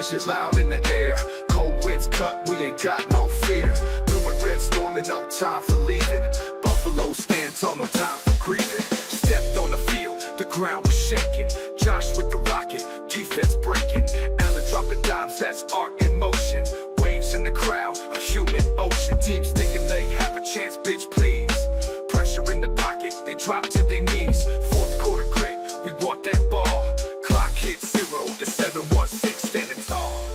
shit loud in the air. Cold winds cut, we ain't got no fear. Blue and red storming, no time for leaving. Buffalo stand tall, no time for grieving. Stepped on the field, the ground was shaking. Josh with the rocket, defense breaking. Allen dropping dimes, that's art in motion. Waves in the crowd, a human ocean. Teams thinking they have a chance, bitch please. Pressure in the pocket, they drop to their knees. Fourth quarter grit, we want that ball. Clock hits 0, the 7-1-6 standing tall.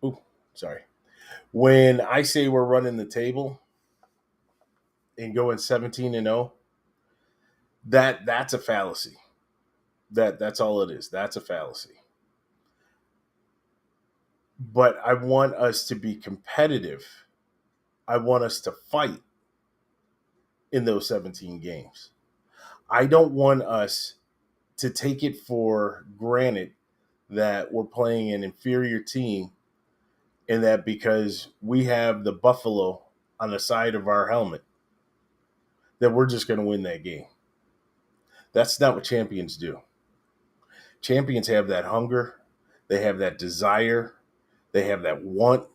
Ooh, sorry. When I say we're running the table and going 17-0, that's a fallacy. That's all it is. That's a fallacy. But I want us to be competitive. I want us to fight in those 17 games. I don't want us to take it for granted that we're playing an inferior team and that because we have the Buffalo on the side of our helmet, that we're just going to win that game. That's not what champions do. Champions have that hunger, they have that desire, they have that want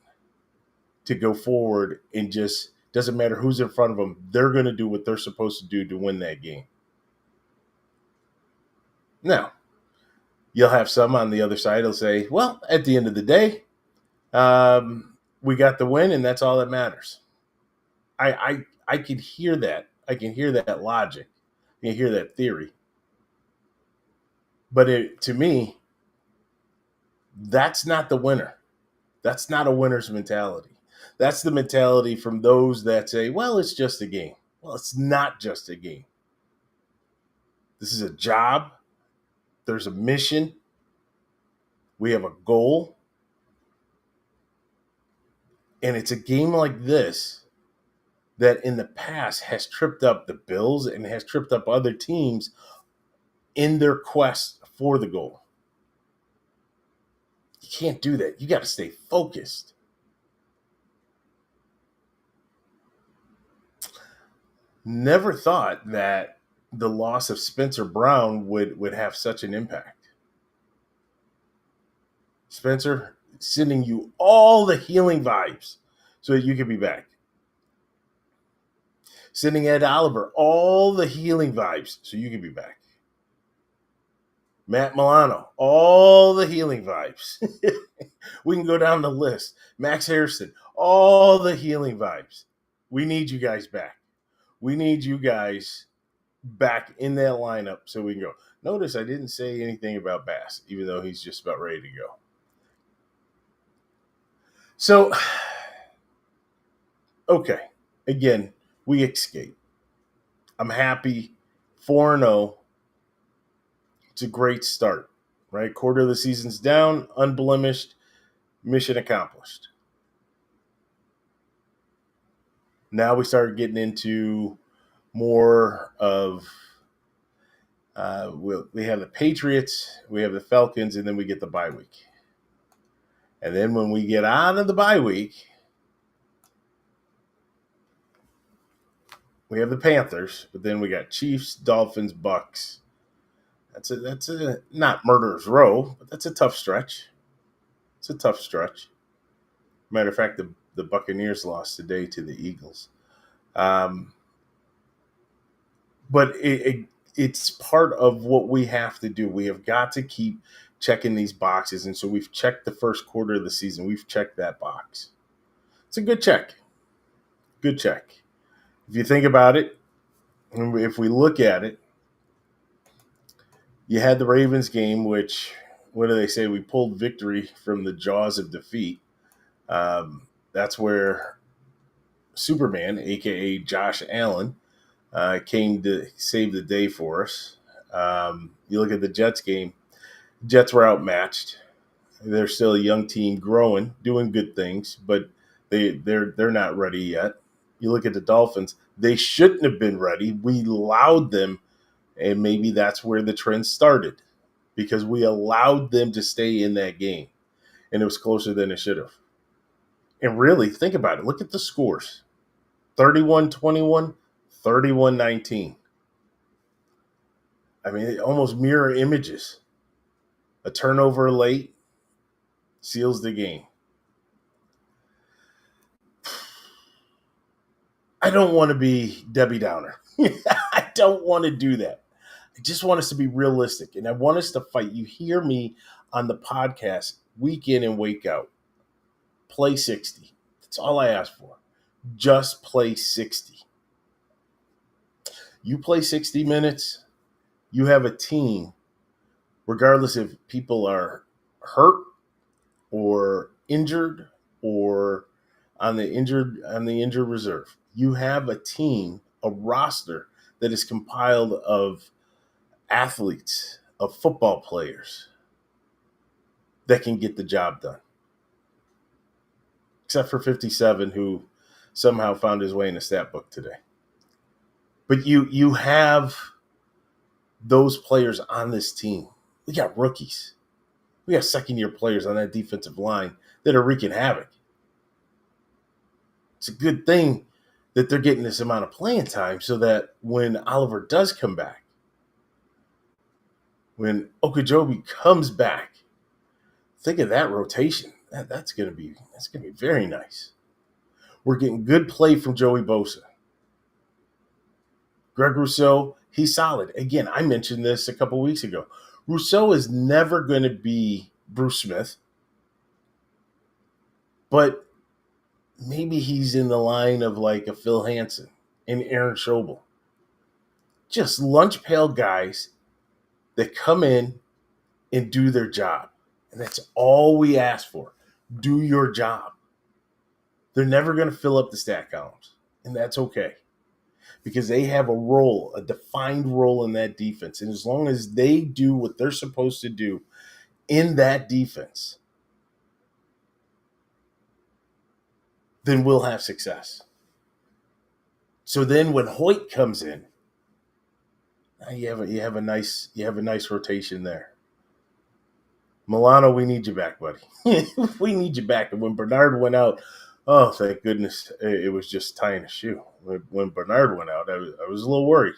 to go forward and just doesn't matter who's in front of them, they're going to do what they're supposed to do to win that game. Now, you'll have some on the other side that'll say, well, at the end of the day, we got the win and that's all that matters. I can hear that. I can hear that logic. I can hear that theory. But to me, that's not the winner. That's not a winner's mentality. That's the mentality from those that say, well, it's just a game. Well, it's not just a game. This is a job. There's a mission. We have a goal. And it's a game like this that in the past has tripped up the Bills and has tripped up other teams in their quest for the goal. You can't do that. You got to stay focused. Never thought that the loss of Spencer Brown would have such an impact. Spencer, sending you all the healing vibes so that you can be back. Sending Ed Oliver all the healing vibes so you can be back. Matt Milano, all the healing vibes. We can go down the list. Max Harrison, all the healing vibes. We need you guys back. We need you guys back in that lineup so we can go. Notice I didn't say anything about Bass, even though he's just about ready to go. So, okay. Again, we escape. I'm happy. 4-0. It's a great start, right? Quarter of the season's down, unblemished, mission accomplished. Now we start getting into more of we have the Patriots, we have the Falcons, and then we get the bye week. And then when we get out of the bye week, we have the Panthers, but then we got Chiefs, Dolphins, Bucks. That's a not murderer's row, but that's a tough stretch. It's a tough stretch. Matter of fact, the Buccaneers lost today to the Eagles. But it's part of what we have to do. We have got to keep checking these boxes. And so we've checked the first quarter of the season. We've checked that box. It's a good check. Good check. If you think about it, and if we look at it, you had the Ravens game, which, what do they say? We pulled victory from the jaws of defeat. That's where Superman, a.k.a. Josh Allen, came to save the day for us. You look at the Jets game, Jets were outmatched. They're still a young team growing, doing good things, but they're not ready yet. You look at the Dolphins, they shouldn't have been ready. We allowed them, and maybe that's where the trend started, because we allowed them to stay in that game, and it was closer than it should have. And really, think about it. Look at the scores. 31-21, 31-19. I mean, almost mirror images. A turnover late seals the game. I don't want to be Debbie Downer. I don't want to do that. I just want us to be realistic, and I want us to fight. You hear me on the podcast week in and week out. Play 60. That's all I ask for. Just play 60. You play 60 minutes, you have a team, regardless if people are hurt or injured or on the injured reserve. You have a team, a roster that is compiled of athletes, of football players that can get the job done. Except for 57, who somehow found his way in the stat book today. But you have those players on this team. We got rookies. We got second-year players on that defensive line that are wreaking havoc. It's a good thing that they're getting this amount of playing time so that when Oliver does come back, when Okojobi comes back, think of that rotation. That's gonna be very nice. We're getting good play from Joey Bosa. Greg Rousseau, he's solid. Again, I mentioned this a couple weeks ago. Rousseau is never going to be Bruce Smith, but maybe he's in the line of like a Phil Hansen and Aaron Schobel. Just lunch pail guys that come in and do their job. And that's all we ask for. Do your job. They're never going to fill up the stat columns, and that's okay, because they have a role, a defined role in that defense. And as long as they do what they're supposed to do in that defense, then we'll have success. So then when Hoyt comes in, you have a nice rotation there. Milano, we need you back, buddy. We need you back. And when Bernard went out, oh, thank goodness, it was just tying a shoe. When Bernard went out, I was a little worried.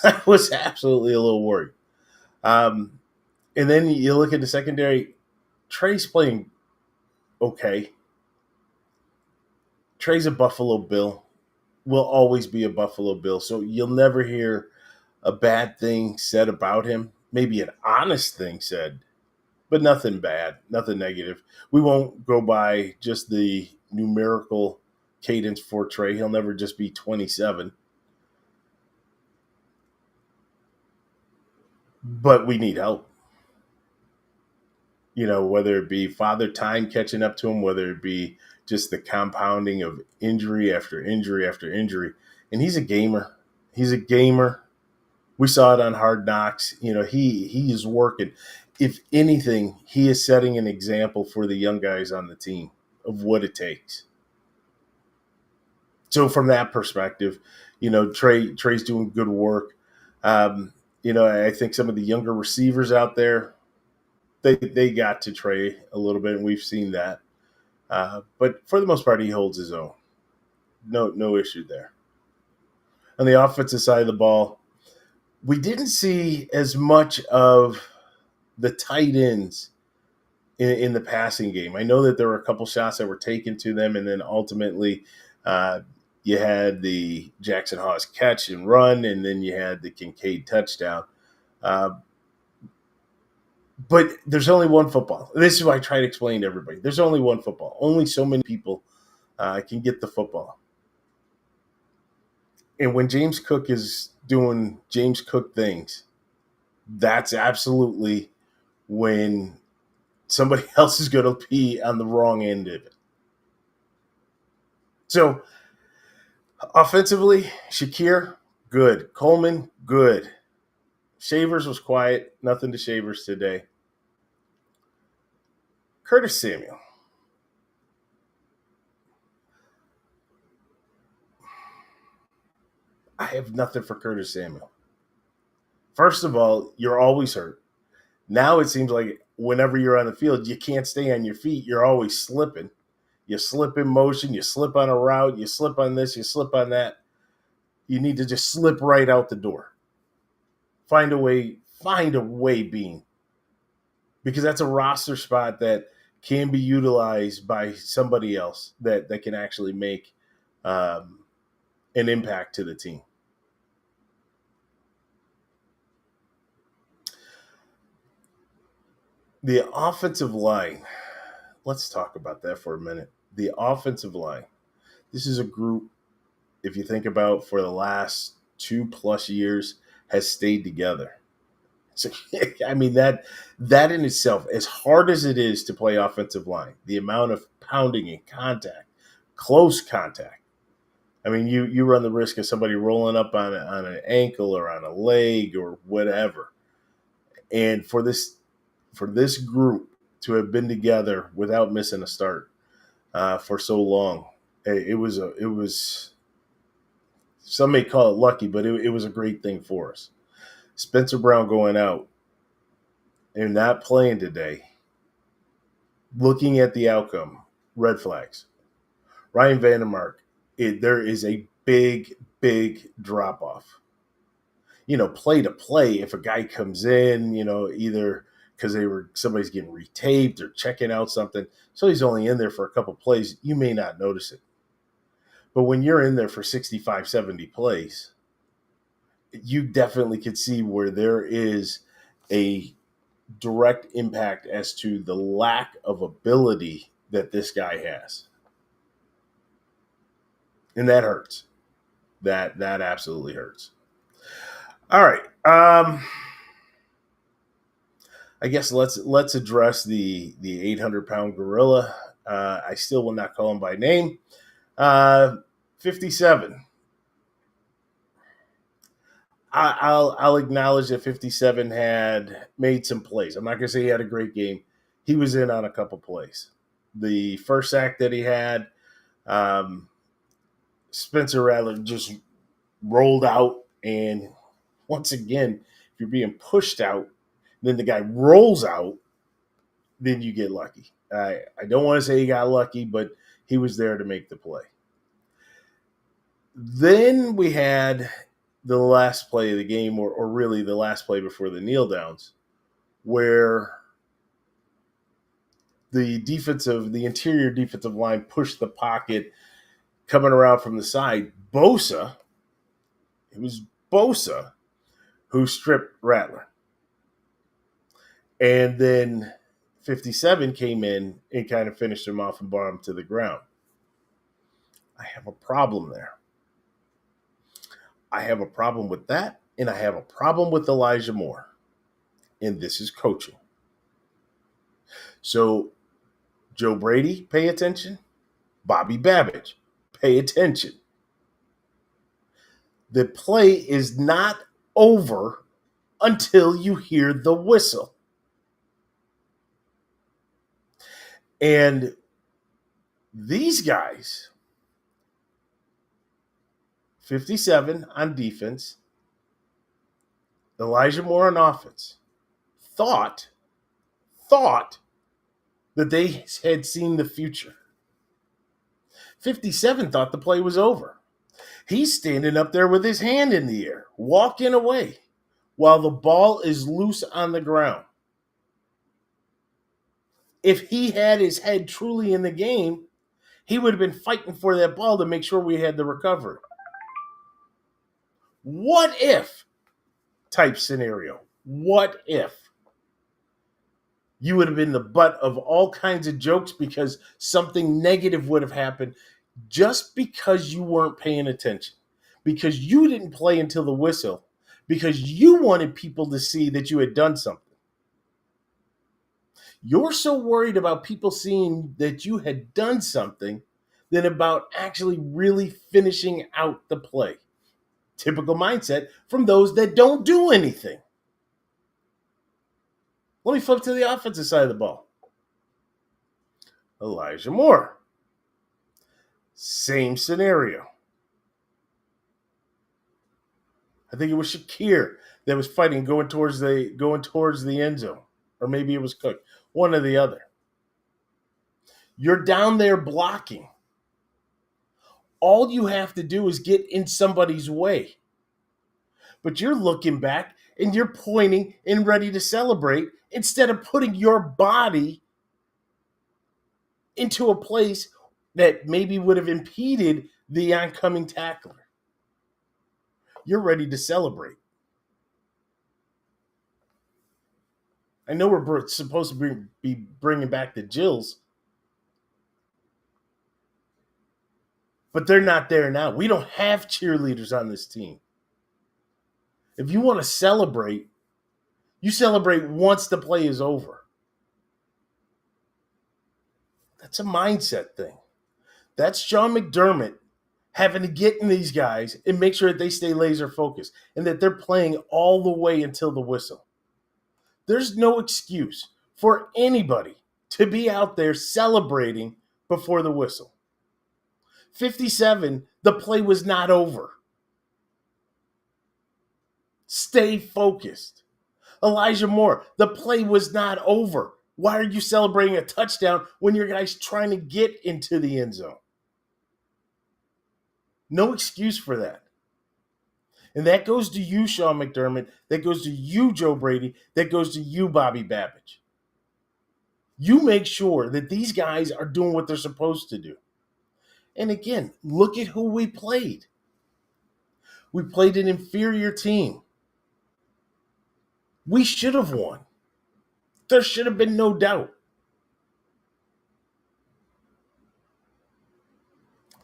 I was absolutely a little worried. And then you look at the secondary. Trey's playing okay. Trey's a Buffalo Bill. Will always be a Buffalo Bill. So you'll never hear a bad thing said about him. Maybe an honest thing said, but nothing bad, nothing negative. We won't go by just the numerical cadence for Trey. He'll never just be 27. But we need help. Whether it be father time catching up to him, whether it be just the compounding of injury after injury after injury. And he's a gamer. He's a gamer. We saw it on Hard Knocks. He is working. If anything, he is setting an example for the young guys on the team of what it takes. So from that perspective, Trey's doing good work. I think some of the younger receivers out there, they got to Trey a little bit, and we've seen that. But for the most part, he holds his own. No issue there. On the offensive side of the ball, we didn't see as much of the tight ends in the passing game. I know that there were a couple shots that were taken to them, and then ultimately you had the Jackson Hawes catch and run, and then you had the Kincaid touchdown. But there's only one football. This is what I try to explain to everybody. There's only one football. Only so many people can get the football. And when James Cook is doing James Cook things, that's absolutely when somebody else is going to be on the wrong end of it. So, offensively, Shakir, good. Coleman, good. Shavers was quiet. Nothing to Shavers today. Curtis Samuel. I have nothing for Curtis Samuel. First of all, you're always hurt. Now it seems like whenever you're on the field, you can't stay on your feet. You're always slipping. You slip in motion. You slip on a route. You slip on this. You slip on that. You need to just slip right out the door. Find a way, Bean. Because that's a roster spot that can be utilized by somebody else that can actually make an impact to the team. The offensive line, let's talk about that for a minute. The offensive line, this is a group, if you think about for the last 2+ years, has stayed together. So, I mean, that in itself, as hard as it is to play offensive line, the amount of pounding and contact, close contact. I mean, you run the risk of somebody rolling up on an ankle or on a leg or whatever. And for this group to have been together without missing a start for so long, it was some may call it lucky, but it was a great thing for us. Spencer Brown going out and not playing today, looking at the outcome, red flags. Ryan Vandermark, there is a big drop-off. Play to play, if a guy comes in, either because somebody's getting retaped or checking out something, so he's only in there for a couple plays, you may not notice it. But when you're in there for 65, 70 plays, you definitely could see where there is a direct impact as to the lack of ability that this guy has. And that hurts. That absolutely hurts. All right. I guess let's address the 800-pound gorilla. I still will not call him by name. 57. I'll acknowledge that 57 had made some plays. I'm not going to say he had a great game. He was in on a couple plays. The first sack that he had, Spencer Rattler just rolled out, and once again, if you're being pushed out, then the guy rolls out, then you get lucky. I don't want to say he got lucky, but he was there to make the play. Then we had the last play of the game, or really the last play before the kneel downs, where the interior defensive line pushed the pocket coming around from the side. It was Bosa who stripped Rattler. And then 57 came in and kind of finished him off and brought him to the ground. I have a problem there. I have a problem with that, and I have a problem with Elijah Moore. And this is coaching. So, Joe Brady, pay attention. Bobby Babbage, pay attention. The play is not over until you hear the whistle. And these guys, 57 on defense, Elijah Moore on offense, thought that they had seen the future. 57 thought the play was over. He's standing up there with his hand in the air, walking away, while the ball is loose on the ground. If he had his head truly in the game, he would have been fighting for that ball to make sure we had the recovery. What if type scenario? What if? You would have been the butt of all kinds of jokes because something negative would have happened just because you weren't paying attention, because you didn't play until the whistle, because you wanted people to see that you had done something. You're so worried about people seeing that you had done something than about actually really finishing out the play. Typical mindset from those that don't do anything. Let me flip to the offensive side of the ball. Elijah Moore. Same scenario. I think it was Shakir that was fighting going towards the end zone. Or maybe it was Cook. One or the other. You're down there blocking. All you have to do is get in somebody's way. But you're looking back and you're pointing and ready to celebrate instead of putting your body into a place that maybe would have impeded the oncoming tackler. You're ready to celebrate. I know we're supposed to be bringing back the Jills, but they're not there now. We don't have cheerleaders on this team. If you want to celebrate, you celebrate once the play is over. That's a mindset thing. That's Sean McDermott having to get in these guys and make sure that they stay laser focused and that they're playing all the way until the whistle. There's no excuse for anybody to be out there celebrating before the whistle. 57, the play was not over. Stay focused. Elijah Moore, the play was not over. Why are you celebrating a touchdown when your guy's trying to get into the end zone? No excuse for that. And that goes to you, Sean McDermott. That goes to you, Joe Brady. That goes to you, Bobby Babbage. You make sure that these guys are doing what they're supposed to do. And again, look at who we played. We played an inferior team. We should have won. There should have been no doubt.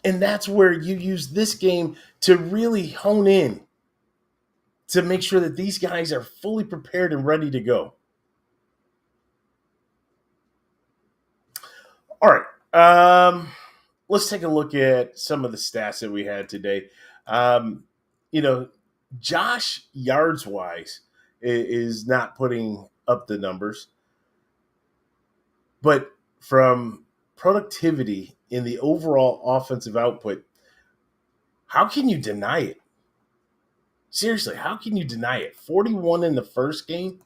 And that's where you use this game to really hone in to make sure that these guys are fully prepared and ready to go. All right. Let's take a look at some of the stats that we had today. Josh, yards-wise, is not putting up the numbers. But from productivity in the overall offensive output, how can you deny it? Seriously, how can you deny it? 41 in the first game?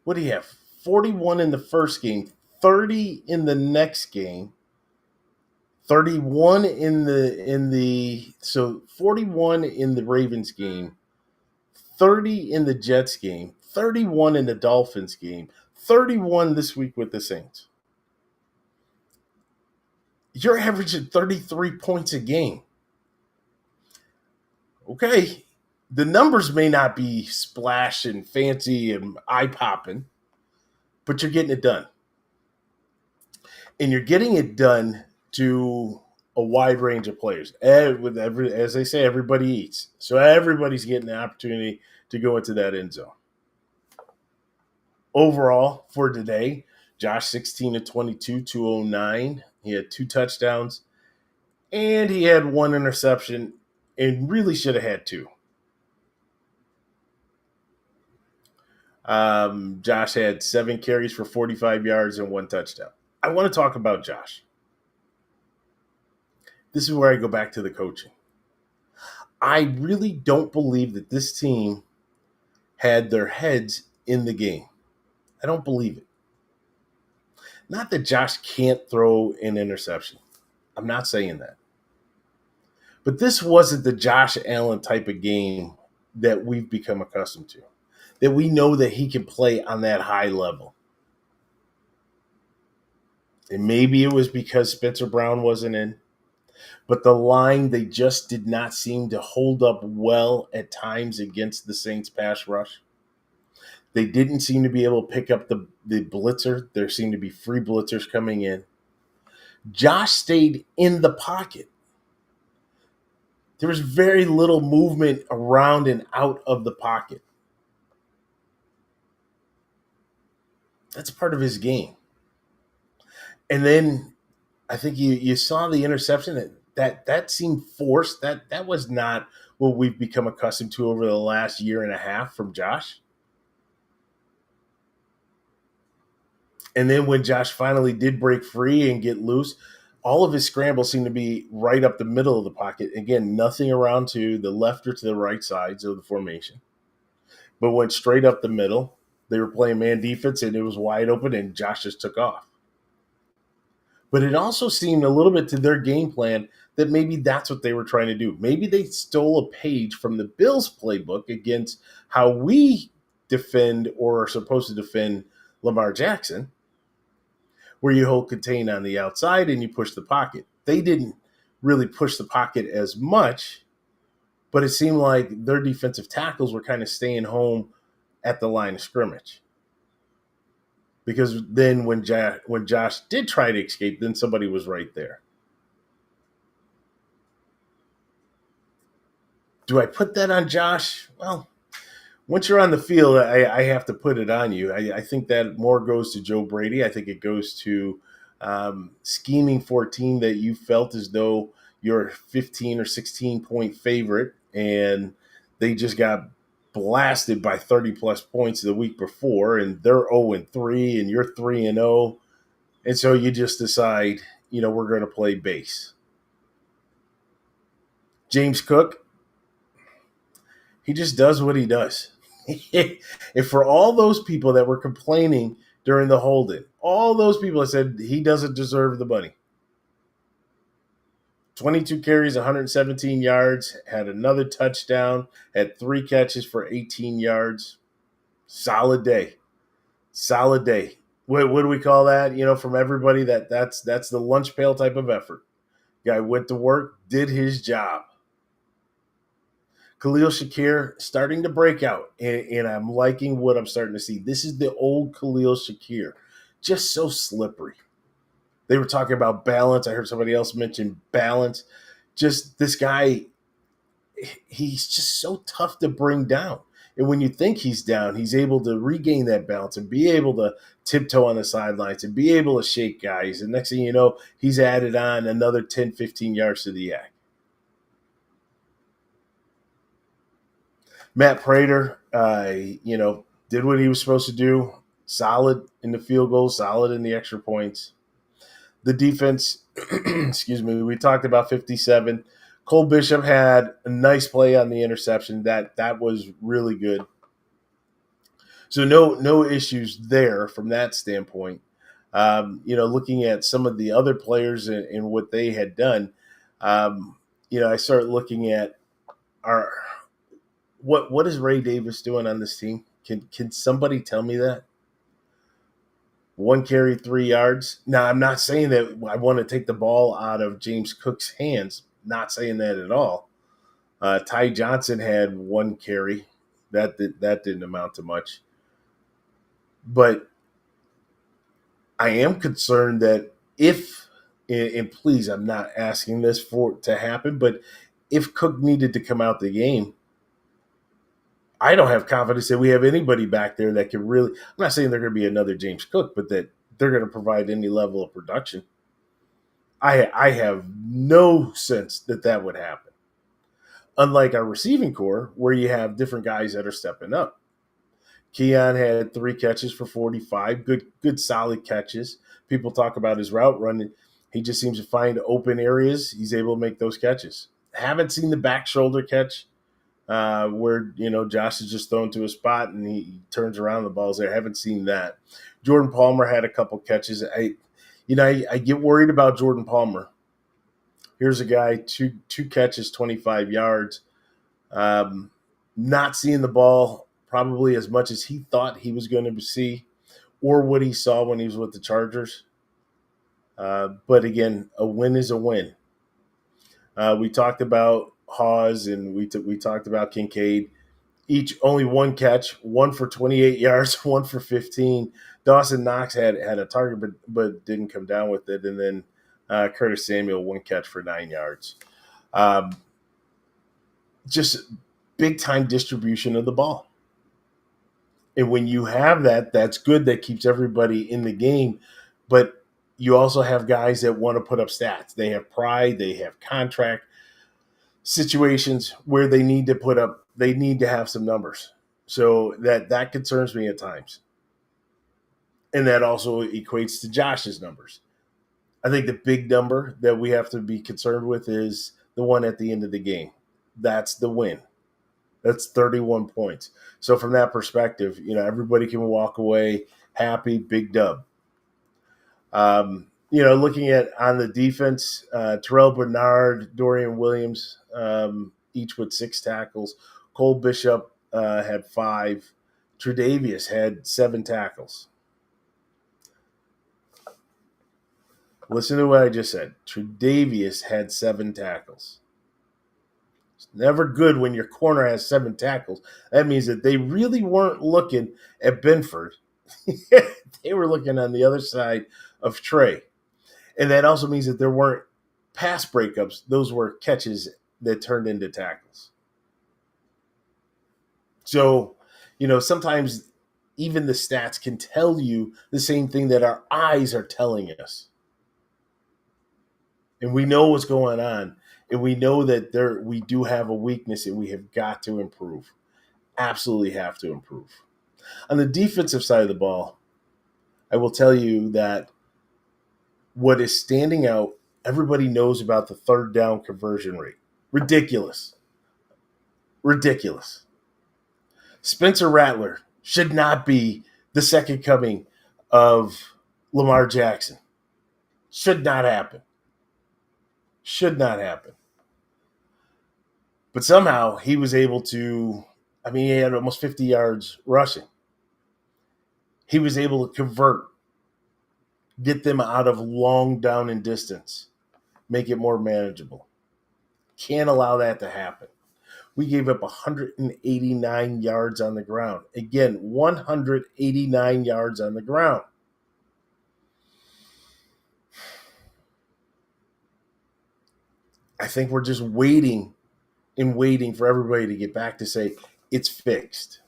What do you have? 41 in the first game, 30 in the next game, 31 so 41 in the Ravens game, 30 in the Jets game, 31 in the Dolphins game, 31 this week with the Saints. You're averaging 33 points a game. Okay, the numbers may not be splash and fancy and eye popping, but you're getting it done. And you're getting it done to a wide range of players. As they say, everybody eats. So everybody's getting the opportunity to go into that end zone. Overall, for today, Josh 16 to 22, 209. He had 2 touchdowns, and he had 1 interception, and really should have had 2. Josh had 7 carries for 45 yards and 1 touchdown. I want to talk about Josh. This is where I go back to the coaching. I really don't believe that this team had their heads in the game. I don't believe it. Not that Josh can't throw an interception. I'm not saying that. But this wasn't the Josh Allen type of game that we've become accustomed to, that we know that he can play on that high level. And maybe it was because Spencer Brown wasn't in, but the line, they just did not seem to hold up well at times against the Saints pass rush. They didn't seem to be able to pick up the blitzer. There seemed to be free blitzers coming in. Josh stayed in the pocket. There was very little movement around and out of the pocket. That's part of his game. And then I think you saw the interception that seemed forced. That was not what we've become accustomed to over the last year and a half from Josh. And then when Josh finally did break free and get loose, all of his scrambles seemed to be right up the middle of the pocket. Again, nothing around to the left or to the right sides of the formation, but went straight up the middle. They were playing man defense, and it was wide open, and Josh just took off. But it also seemed a little bit to their game plan that maybe that's what they were trying to do. Maybe they stole a page from the Bills playbook against how we defend or are supposed to defend Lamar Jackson, where you hold contain on the outside and you push the pocket. They didn't really push the pocket as much, but it seemed like their defensive tackles were kind of staying home at the line of scrimmage. Because then when Josh did try to escape, then somebody was right there. Do I put that on Josh? Well, once you're on the field, I have to put it on you. I think that more goes to Joe Brady. I think it goes to scheming for a team that you felt as though you're a 15 or 16-point favorite, and they just got blasted by 30-plus points the week before, and they're 0-3, and you're 3-0. And so you just decide, we're going to play base. James Cook, he just does what he does. And for all those people that were complaining during the hold-in, all those people that said he doesn't deserve the money. 22 carries, 117 yards, had another touchdown, had 3 catches for 18 yards. Solid day. Solid day. What do we call that? From everybody, that's the lunch pail type of effort. Guy went to work, did his job. Khalil Shakir starting to break out, and I'm liking what I'm starting to see. This is the old Khalil Shakir, just so slippery. They were talking about balance. I heard somebody else mention balance. Just this guy, he's just so tough to bring down. And when you think he's down, he's able to regain that balance and be able to tiptoe on the sidelines and be able to shake guys. And next thing you know, he's added on another 10, 15 yards to the yak. Matt Prater, did what he was supposed to do. Solid in the field goal, solid in the extra points. The defense, excuse me, we talked about 57. Cole Bishop had a nice play on the interception. That was really good. So no issues there from that standpoint. Looking at some of the other players and what they had done, I started looking at what is Ray Davis doing on this team? Can somebody tell me that? 1 carry, 3 yards. Now, I'm not saying that I want to take the ball out of James Cook's hands. Not saying that at all. Ty Johnson had 1 carry. That didn't amount to much. But I am concerned that if, and please, I'm not asking this for to happen, but if Cook needed to come out the game, I don't have confidence that we have anybody back there that can really. I'm not saying they're going to be another James Cook, but that they're going to provide any level of production. I have no sense that that would happen. Unlike our receiving core, where you have different guys that are stepping up. Keon had 3 catches for 45, good solid catches. People talk about his route running. He just seems to find open areas. He's able to make those catches. Haven't seen the back shoulder catch where Josh is just thrown to a spot and he turns around, the ball's there. Haven't seen that. Jordan Palmer had a couple catches. I get worried about Jordan Palmer. Here's a guy, two catches, 25 yards. Not seeing the ball probably as much as he thought he was going to see or what he saw when he was with the Chargers. But again, a win is a win. We talked about Hawes and we talked about Kincaid. Each only 1 catch, 1 for 28 yards, 1 for 15. Dawson Knox had a target but didn't come down with it. And then Curtis Samuel, 1 catch for 9 yards. Just big-time distribution of the ball. And when you have that, that's good. That keeps everybody in the game. But you also have guys that want to put up stats. They have pride. They have contract situations where they need to have some numbers. So that concerns me at times. And that also equates to Josh's numbers. I think the big number that we have to be concerned with is the one at the end of the game. That's the win. That's 31 points. So from that perspective, everybody can walk away happy, big dub. Looking at on the defense, Terrell Bernard, Dorian Williams, each with 6 tackles. Cole Bishop had 5. Tre'Davious had 7 tackles. Listen to what I just said. Tre'Davious had 7 tackles. It's never good when your corner has 7 tackles. That means that they really weren't looking at Benford. They were looking on the other side of Trey. And that also means that there weren't pass breakups. Those were catches that turned into tackles. So, sometimes even the stats can tell you the same thing that our eyes are telling us. And we know what's going on. And we know that we do have a weakness and we have got to improve. Absolutely have to improve. On the defensive side of the ball, I will tell you that what is standing out, everybody knows about the 3rd down conversion rate. Ridiculous. Spencer Rattler should not be the second coming of Lamar Jackson. Should not happen. But somehow he was able to, he had almost 50 yards rushing. He was able to convert, get them out of long down and distance, make it more manageable. Can't allow that to happen. We gave up 189 yards on the ground. Again, 189 yards on the ground. I think we're just waiting for everybody to get back to say, it's fixed.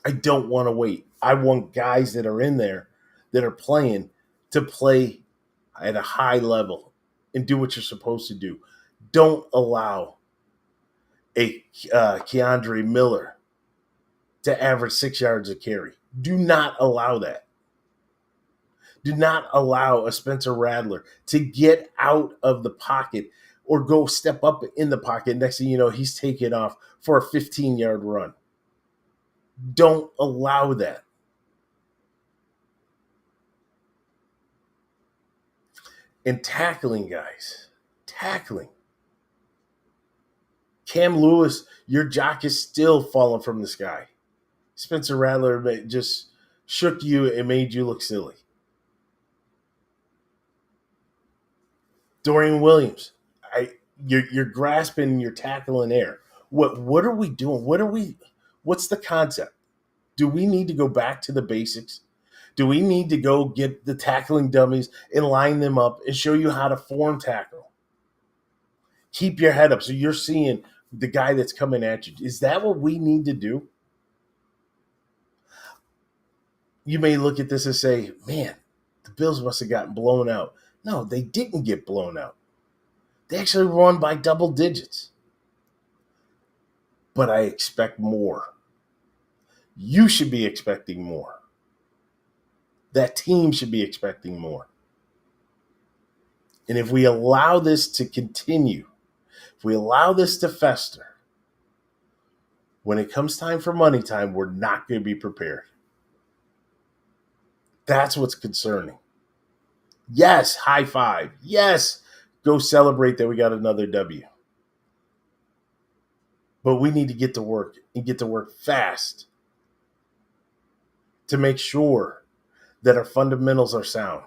I don't want to wait. I want guys that are in there that are playing to play at a high level and do what you're supposed to do. Don't allow a Keandre Miller to average 6 yards a carry. Do not allow that. Do not allow a Spencer Rattler to get out of the pocket or go step up in the pocket. Next thing you know, he's taking off for a 15-yard run. Don't allow that. And tackling, guys. Tackling. Cam Lewis, your jock is still falling from the sky. Spencer Rattler just shook you and made you look silly. Dorian Williams, you're grasping, you're tackling air. What are we doing? What's the concept? Do we need to go back to the basics? Do we need to go get the tackling dummies and line them up and show you how to form tackle? Keep your head up so you're seeing the guy that's coming at you. Is that what we need to do? You may look at this and say, man, the Bills must have gotten blown out. No, they didn't get blown out. They actually won by double digits. But I expect more. You should be expecting more. That team should be expecting more. And if we allow this to continue, if we allow this to fester, when it comes time for money time, we're not going to be prepared. That's what's concerning. Yes, high five. Yes, go celebrate that we got another W. But we need to get to work and get to work fast to make sure that our fundamentals are sound,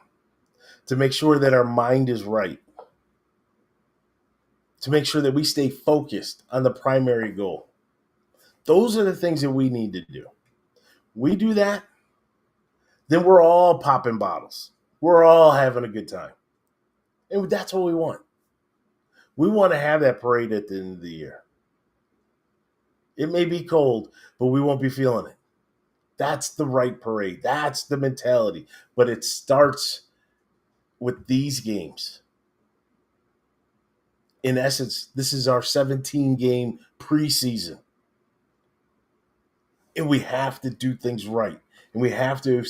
to make sure that our mind is right, to make sure that we stay focused on the primary goal. Those are the things that we need to do. We do that, then we're all popping bottles. We're all having a good time. And that's what we want. We want to have that parade at the end of the year. It may be cold, but we won't be feeling it. That's the right parade. That's the mentality. But it starts with these games. In essence, this is our 17-game preseason. And we have to do things right. And we have to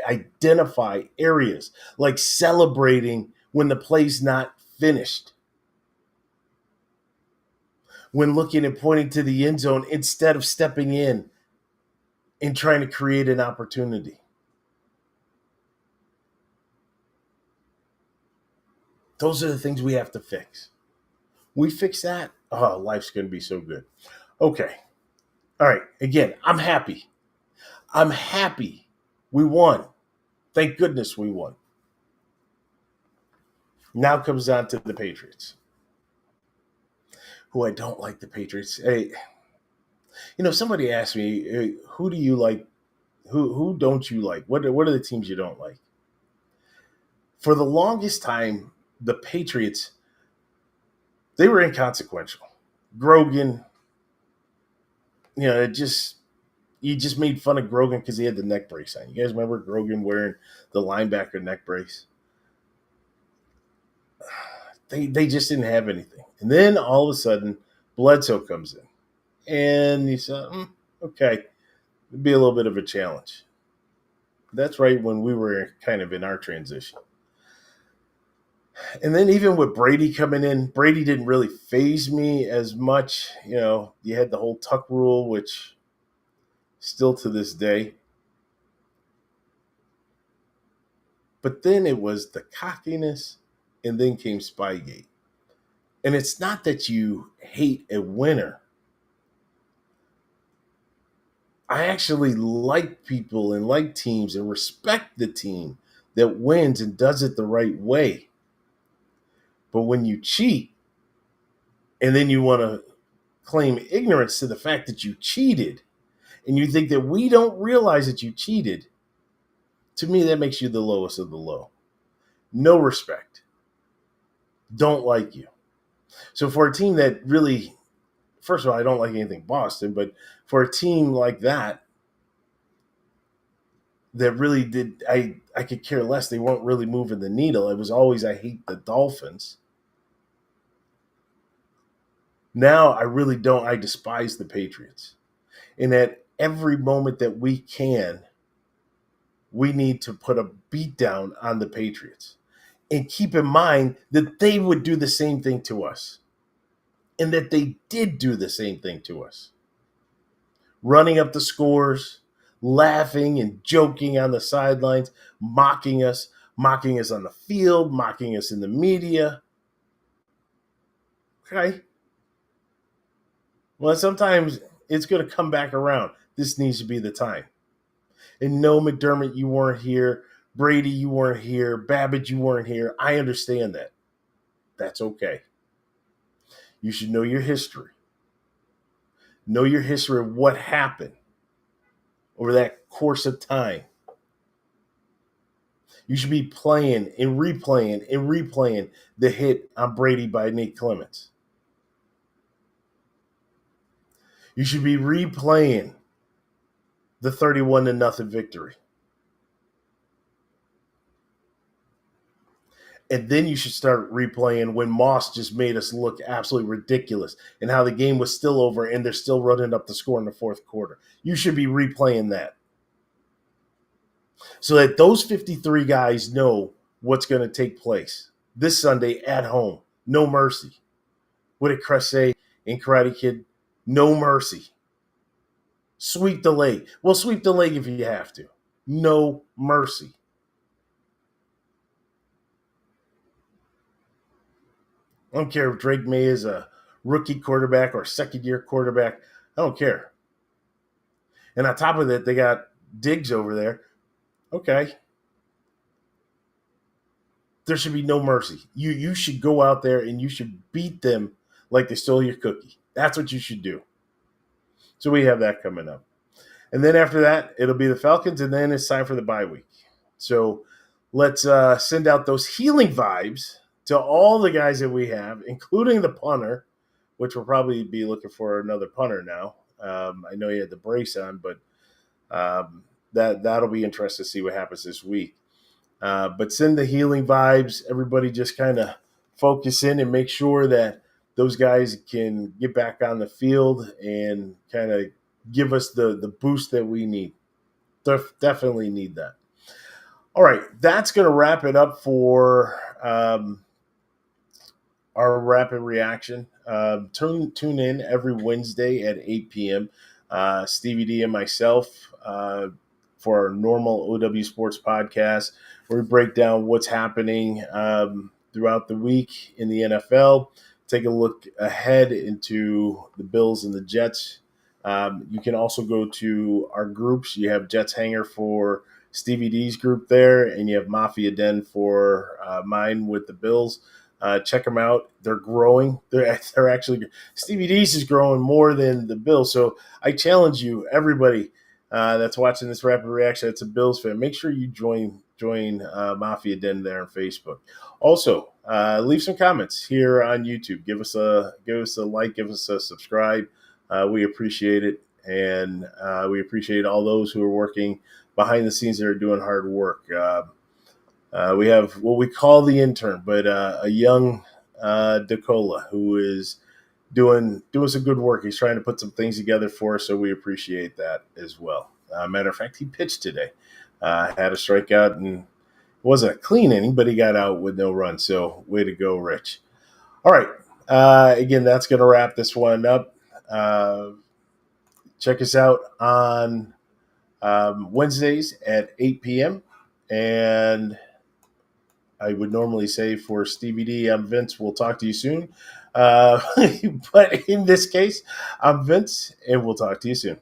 identify areas like celebrating when the play's not finished. When looking and pointing to the end zone instead of stepping in and trying to create an opportunity. Those are the things we have to fix. We fix that, oh, life's going to be so good. Okay. All right. Again, I'm happy. I'm happy we won. Thank goodness we won. Now comes down to the Patriots, who I don't like the Patriots. Hey, somebody asked me, who do you like? Who don't you like? What are the teams you don't like? For the longest time, the Patriots, they were inconsequential. Grogan, you just made fun of Grogan because he had the neck brace on. You guys remember Grogan wearing the linebacker neck brace? They just didn't have anything. And then all of a sudden, Bledsoe comes in. And you said, okay, it'd be a little bit of a challenge. That's right when we were kind of in our transition. And then even with Brady coming in, Brady didn't really faze me as much. You had the whole tuck rule, which still to this day. But then it was the cockiness, and then came Spygate. And it's not that you hate a winner. I actually like people and like teams and respect the team that wins and does it the right way. But when you cheat and then you want to claim ignorance to the fact that you cheated and you think that we don't realize that you cheated, to me, that makes you the lowest of the low. No respect. Don't like you. So for a team that really, first of all, I don't like anything Boston, but for a team like that really did, I could care less. They weren't really moving the needle. It was always, I hate the Dolphins. Now I really don't. I despise the Patriots. And at every moment that we can, we need to put a beat down on the Patriots. And keep in mind that they would do the same thing to us. And that they did do the same thing to us. Running up the scores, laughing and joking on the sidelines, mocking us on the field, mocking us in the media. Okay. Well, sometimes it's going to come back around. This needs to be the time. And no, McDermott, you weren't here. Brady, you weren't here. Babbage, you weren't here. I understand that. That's okay. You should know your history. Know your history of what happened over that course of time. You should be playing and replaying the hit on Brady by Nate Clements. You should be replaying the 31-0 victory. And then you should start replaying when Moss just made us look absolutely ridiculous and how the game was still over and they're still running up the score in the fourth quarter. You should be replaying that so that those 53 guys know what's going to take place this Sunday at home. No mercy. What did Crest say in Karate Kid? No mercy. Sweep the leg. Well, sweep the leg if you have to. No mercy. I don't care if Drake May is a rookie quarterback or second-year quarterback. I don't care. And on top of that, they got Diggs over there. Okay. There should be no mercy. You should go out there and you should beat them like they stole your cookie. That's what you should do. So we have that coming up. And then after that, it'll be the Falcons, and then it's time for the bye week. So let's send out those healing vibes to all the guys that we have, including the punter, which we'll probably be looking for another punter now. I know he had the brace on, but that'll be interesting to see what happens this week. But send the healing vibes. Everybody just kind of focus in and make sure that those guys can get back on the field and kind of give us the boost that we need. Definitely need that. All right, that's going to wrap it up for our rapid reaction. Tune in every Wednesday at 8 p.m. Stevie D and myself for our normal OW Sports podcast, where we break down what's happening throughout the week in the NFL. Take a look ahead into the Bills and the Jets. You can also go to our groups. You have Jets Hanger for Stevie D's group there, and you have Mafia Den for mine with the Bills. Check them out. They're growing. They're actually Stevie D's is growing more than the Bills. So I challenge you, everybody that's watching this rapid reaction, that's a Bills fan. Make sure you join Mafia Den there on Facebook. Also, leave some comments here on YouTube. Give us a like. Give us a subscribe. We appreciate it, and we appreciate all those who are working behind the scenes that are doing hard work. We have what we call the intern, but a young Decola who is doing some good work. He's trying to put some things together for us, so we appreciate that as well. Matter of fact, he pitched today. Had a strikeout, and it wasn't a clean inning, but he got out with no run. So way to go, Rich. All right. Again, that's going to wrap this one up. Check us out on Wednesdays at 8 p.m. And I would normally say for Stevie D, I'm Vince. We'll talk to you soon. But in this case, I'm Vince, and we'll talk to you soon.